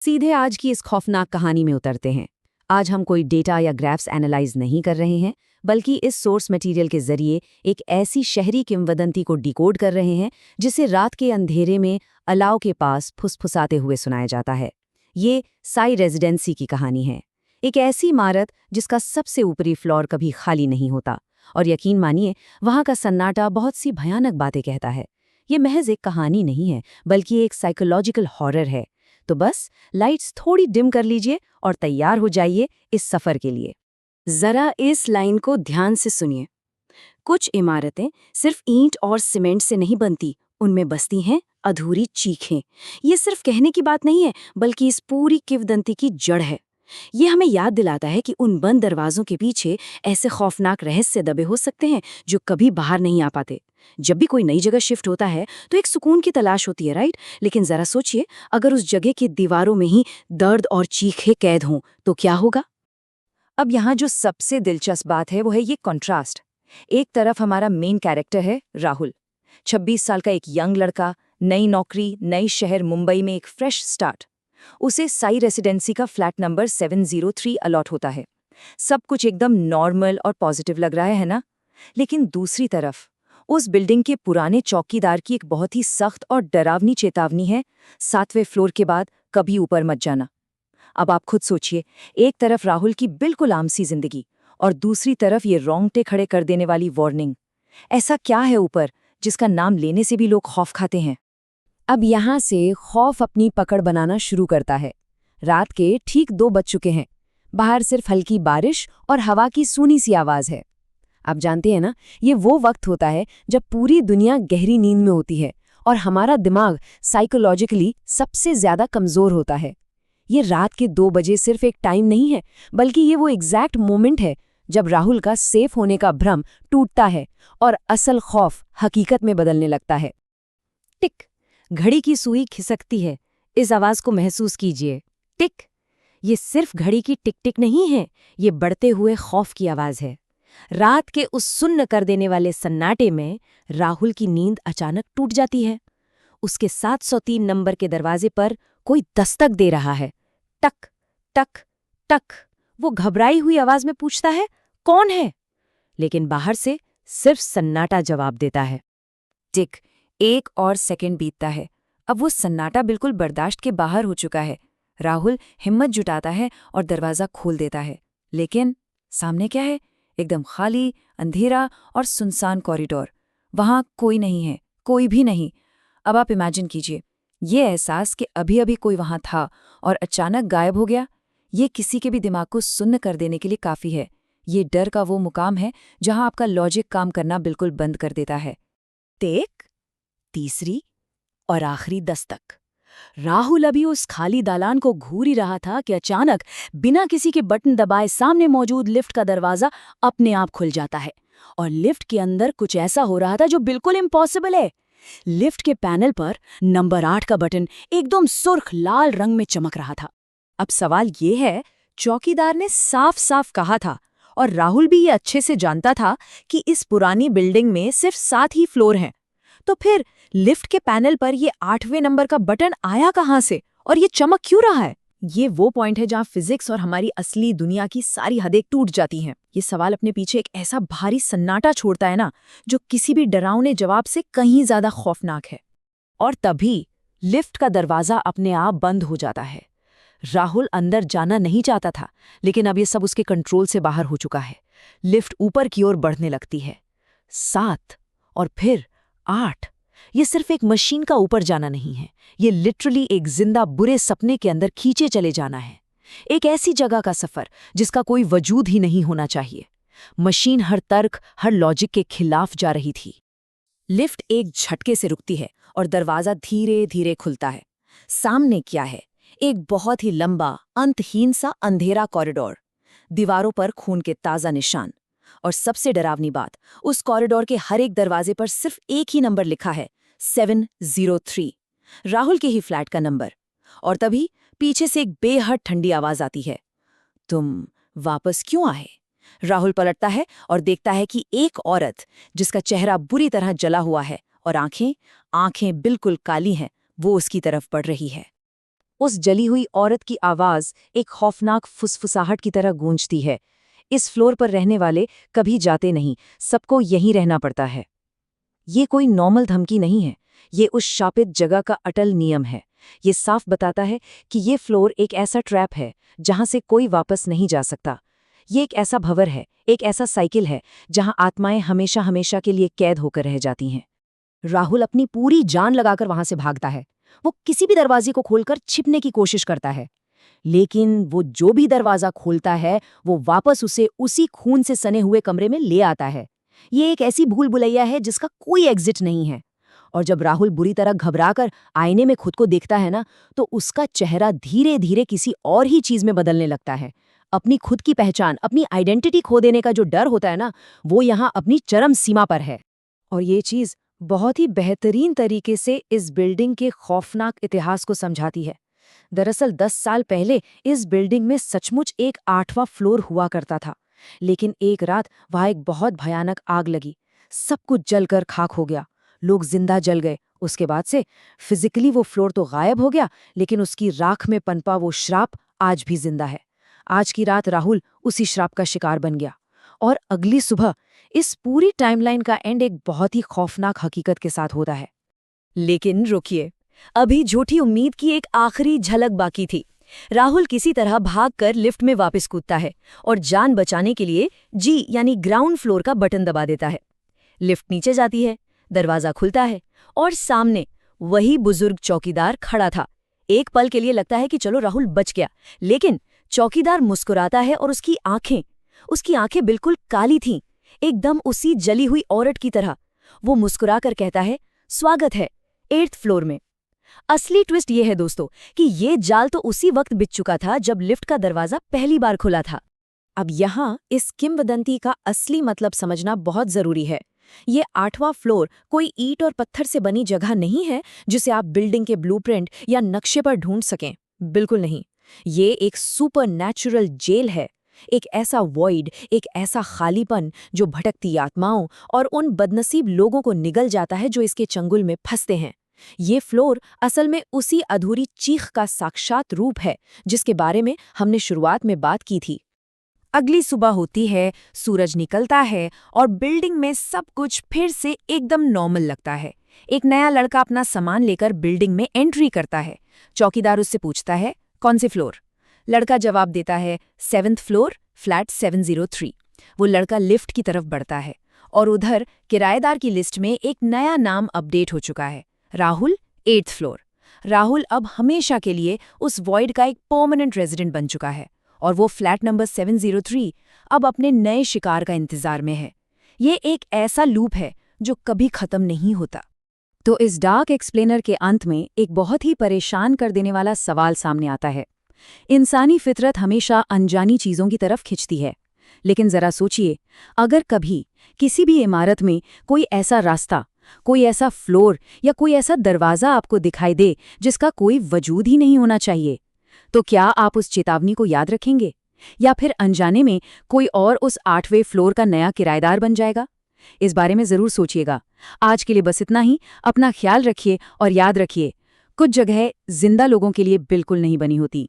सीधे आज की इस खौफनाक कहानी में उतरते हैं। आज हम कोई डेटा या ग्राफ्स एनालाइज नहीं कर रहे हैं, बल्कि इस सोर्स मटेरियल के जरिए एक ऐसी शहरी किंवदंती को डिकोड कर रहे हैं जिसे रात के अंधेरे में अलाव के पास फुसफुसाते हुए सुनाया जाता है। ये साई रेजिडेंसी की कहानी है। एक ऐसी इमारत जिसका सबसे ऊपरी फ्लोर कभी खाली नहीं होता, और यकीन मानिए वहाँ का सन्नाटा बहुत सी भयानक बातें कहता है। ये महज एक कहानी नहीं है, बल्कि एक साइकोलॉजिकल हॉरर है। तो बस लाइट्स थोड़ी डिम कर लीजिए और तैयार हो जाइए इस सफर के लिए। जरा इस लाइन को ध्यान से सुनिए। कुछ इमारतें सिर्फ ईंट और सीमेंट से नहीं बनती, उनमें बसती हैं अधूरी चीखें। ये सिर्फ कहने की बात नहीं है, बल्कि इस पूरी किंवदंती की जड़ है। ये हमें याद दिलाता है कि उन बंद दरवाजों के पीछे ऐसे खौफनाक रहस्य दबे हो सकते हैं जो कभी बाहर नहीं आ पाते। जब भी कोई नई जगह शिफ्ट होता है तो एक सुकून की तलाश होती है, राइट? लेकिन जरा सोचिए, अगर उस जगह की दीवारों में ही दर्द और चीखें कैद हों तो क्या होगा? अब यहाँ जो सबसे दिलचस्प बात है वो है ये कॉन्ट्रास्ट। एक तरफ हमारा मेन कैरेक्टर है राहुल, 26 साल का एक यंग लड़का, नई नौकरी, नई शहर मुंबई में एक फ्रेश स्टार्ट। उसे साई रेसिडेंसी का फ्लैट नंबर 703 अलॉट होता है। सब कुछ एकदम नॉर्मल और पॉजिटिव लग रहा है ना? लेकिन दूसरी तरफ उस बिल्डिंग के पुराने चौकीदार की एक बहुत ही सख्त और डरावनी चेतावनी है, 7वें फ्लोर के बाद कभी ऊपर मत जाना। अब आप खुद सोचिए, एक तरफ राहुल की बिल्कुल आम सी जिंदगी और दूसरी तरफ ये रोंगटे खड़े कर देने वाली वार्निंग। ऐसा क्या है ऊपर जिसका नाम लेने से भी लोग खौफ खाते हैं? अब यहाँ से खौफ अपनी पकड़ बनाना शुरू करता है। रात के ठीक 2 बज चुके हैं। बाहर सिर्फ हल्की बारिश और हवा की सूनी सी आवाज है। आप जानते हैं ना, ये वो वक्त होता है जब पूरी दुनिया गहरी नींद में होती है और हमारा दिमाग साइकोलॉजिकली सबसे ज्यादा कमजोर होता है। ये रात के 2 बजे सिर्फ एक टाइम नहीं है, बल्कि ये वो एग्जैक्ट मोमेंट है जब राहुल का सेफ होने का भ्रम टूटता है और असल खौफ हकीकत में बदलने लगता है। टिक, घड़ी की सुई खिसकती है। इस आवाज को महसूस कीजिए। टिक। ये सिर्फ घड़ी की टिक टिक नहीं है, ये बढ़ते हुए खौफ की आवाज है। रात के उस सुन्न कर देने वाले सन्नाटे में राहुल की नींद अचानक टूट जाती है। उसके 703 नंबर के दरवाजे पर कोई दस्तक दे रहा है। टक टक टक। वो घबराई हुई आवाज में पूछता है, कौन है? लेकिन बाहर से सिर्फ सन्नाटा जवाब देता है। टिक, 1 और सेकंड बीतता है। अब वो सन्नाटा बिल्कुल बर्दाश्त के बाहर हो चुका है। राहुल हिम्मत जुटाता है और दरवाजा खोल देता है। लेकिन सामने क्या है? एकदम खाली, अंधेरा और सुनसान कॉरिडोर। वहां कोई नहीं है, कोई भी नहीं। अब आप इमेजिन कीजिए, ये एहसास कि अभी अभी कोई वहां था और अचानक गायब हो गया, ये किसी के भी दिमाग को सुन्न कर देने के लिए काफी है। ये डर का वो मुकाम है जहां आपका लॉजिक काम करना बिल्कुल बंद कर देता है। टेक, तीसरी और आखिरी दस्तक। राहुल अभी उस खाली दालान को घूर ही रहा था कि अचानक बिना किसी के बटन दबाए सामने मौजूद लिफ्ट का दरवाजा अपने आप खुल जाता है। और लिफ्ट के अंदर कुछ ऐसा हो रहा था जो बिल्कुल इम्पॉसिबल है। लिफ्ट के पैनल पर नंबर 8 का बटन एकदम सुर्ख लाल रंग में चमक रहा था। अब सवाल ये है, चौकीदार ने साफ साफ कहा था, और राहुल भी ये अच्छे से जानता था, कि इस पुरानी बिल्डिंग में सिर्फ 7 ही फ्लोर हैं। तो फिर लिफ्ट के पैनल पर ये 8वें नंबर का बटन आया कहाँ से और ये चमक क्यों रहा है? ये वो पॉइंट है जहाँ फिजिक्स और हमारी असली दुनिया की सारी हदें टूट जाती हैं। ये सवाल अपने पीछे एक ऐसा भारी सन्नाटा छोड़ता है ना, जो किसी भी डरावने जवाब से कहीं ज्यादा खौफनाक है। और तभी लिफ्ट का दरवाजा अपने आप बंद हो जाता है। राहुल अंदर जाना नहीं चाहता था, लेकिन अब ये सब उसके कंट्रोल से बाहर हो चुका है। लिफ्ट ऊपर की ओर बढ़ने लगती है। 7 और फिर 8। ये सिर्फ एक मशीन का ऊपर जाना नहीं है, ये लिटरली एक जिंदा बुरे सपने के अंदर खींचे चले जाना है। एक ऐसी जगह का सफर जिसका कोई वजूद ही नहीं होना चाहिए। मशीन हर तर्क, हर लॉजिक के खिलाफ जा रही थी। लिफ्ट एक झटके से रुकती है और दरवाजा धीरे धीरे खुलता है। सामने क्या है? एक बहुत ही लंबा, अंतहीन सा अंधेरा कॉरिडोर। दीवारों पर खून के ताजा निशान। और सबसे डरावनी बात, उस कॉरिडोर के हर एक दरवाजे पर सिर्फ एक ही नंबर लिखा है, 703, राहुल के ही फ्लैट का नंबर। और तभी पीछे से एक बेहद ठंडी आवाज आती है, तुम वापस क्यों आए? राहुल पलटता है और देखता है कि एक औरत, जिसका चेहरा बुरी तरह जला हुआ है और आंखें बिल्कुल काली हैं, वो उसकी तरफ बढ़ रही है। उस जली हुई औरत की आवाज एक खौफनाक फुसफुसाहट की तरह गूंजती है। इस फ्लोर पर रहने वाले कभी जाते नहीं, सबको यहीं रहना पड़ता है। ये कोई नॉर्मल धमकी नहीं है, ये उस शापित जगह का अटल नियम है। ये साफ बताता है कि ये फ्लोर एक ऐसा ट्रैप है जहां से कोई वापस नहीं जा सकता। ये एक ऐसा भंवर है, एक ऐसा साइकिल है जहां आत्माएं हमेशा हमेशा के लिए कैद होकर रह जाती हैं। राहुल अपनी पूरी जान लगाकर वहां से भागता है। वो किसी भी दरवाजे को खोलकर छिपने की कोशिश करता है, लेकिन वो जो भी दरवाजा खोलता है वो वापस उसे उसी खून से सने हुए कमरे में ले आता है। ये एक ऐसी भूल भुलैया है जिसका कोई एग्जिट नहीं है। और जब राहुल बुरी तरह घबराकर आईने में खुद को देखता है ना, तो उसका चेहरा धीरे धीरे किसी और ही चीज में बदलने लगता है। अपनी खुद की पहचान, अपनी आइडेंटिटी खो देने का जो डर होता है ना, वो यहाँ अपनी चरम सीमा पर है। और ये चीज बहुत ही बेहतरीन तरीके से इस बिल्डिंग के खौफनाक इतिहास को समझाती है। दरअसल 10 साल पहले इस बिल्डिंग में सचमुच एक 8वां फ्लोर हुआ करता था, लेकिन एक रात वहां एक बहुत भयानक आग लगी। सब कुछ जलकर खाक हो गया, लोग जिंदा जल गए। उसके बाद से फिजिकली वो फ्लोर तो गायब हो गया, लेकिन उसकी राख में पनपा वो श्राप आज भी जिंदा है। आज की रात राहुल उसी श्राप का शिकार बन गया। और अगली सुबह इस पूरी टाइमलाइन का एंड एक बहुत ही खौफनाक हकीकत के साथ होता है। लेकिन रुकिए, अभी झूठी उम्मीद की एक आखिरी झलक बाकी थी। राहुल किसी तरह भागकर लिफ्ट में वापस कूदता है और जान बचाने के लिए जी यानी ग्राउंड फ्लोर का बटन दबा देता है। लिफ्ट नीचे जाती है, दरवाजा खुलता है और सामने वही बुजुर्ग चौकीदार खड़ा था। एक पल के लिए लगता है कि चलो राहुल बच गया, लेकिन चौकीदार मुस्कुराता है और उसकी आंखें बिल्कुल काली थीं, एकदम उसी जली हुई औरत की तरह। वो मुस्कुराकर कहता है, स्वागत है 8th फ्लोर में। असली ट्विस्ट ये है दोस्तों कि ये जाल तो उसी वक्त बिछ चुका था जब लिफ्ट का दरवाजा पहली बार खुला था। अब यहाँ इस किंवदंती का असली मतलब समझना बहुत जरूरी है। ये 8वां फ्लोर कोई ईंट और पत्थर से बनी जगह नहीं है जिसे आप बिल्डिंग के ब्लूप्रिंट या नक्शे पर ढूंढ सकें। बिल्कुल नहीं। ये एक सुपरनैचुरल जेल है, एक ऐसा वॉइड, एक ऐसा खालीपन जो भटकती आत्माओं और उन बदनसीब लोगों को निगल जाता है जो इसके चंगुल में फंसते हैं। ये फ्लोर असल में उसी अधूरी चीख का साक्षात रूप है जिसके बारे में हमने शुरुआत में बात की थी। अगली सुबह होती है, सूरज निकलता है और बिल्डिंग में सब कुछ फिर से एकदम नॉर्मल लगता है। एक नया लड़का अपना सामान लेकर बिल्डिंग में एंट्री करता है। चौकीदार उससे पूछता है, कौन से फ्लोर? लड़का जवाब देता है, 7th फ्लोर, फ्लैट 703। वो लड़का लिफ्ट की तरफ बढ़ता है और उधर किराएदार की लिस्ट में एक नया नाम अपडेट हो चुका है, राहुल 8th फ्लोर। राहुल अब हमेशा के लिए उस वॉइड का एक परमानेंट रेजिडेंट बन चुका है और वो फ्लैट नंबर 703 अब अपने नए शिकार का इंतजार में है। ये एक ऐसा लूप है जो कभी खत्म नहीं होता। तो इस डार्क एक्सप्लेनर के अंत में एक बहुत ही परेशान कर देने वाला सवाल सामने आता है। इंसानी फितरत हमेशा अनजानी चीजों की तरफ खिंचती है, लेकिन जरा सोचिए, अगर कभी किसी भी इमारत में कोई ऐसा रास्ता, कोई ऐसा फ्लोर या कोई ऐसा दरवाजा आपको दिखाई दे जिसका कोई वजूद ही नहीं होना चाहिए, तो क्या आप उस चेतावनी को याद रखेंगे या फिर अनजाने में कोई और उस 8वें फ्लोर का नया किराएदार बन जाएगा? इस बारे में जरूर सोचिएगा। आज के लिए बस इतना ही। अपना ख्याल रखिए और याद रखिए, कुछ जगह जिंदा लोगों के लिए बिल्कुल नहीं बनी होती।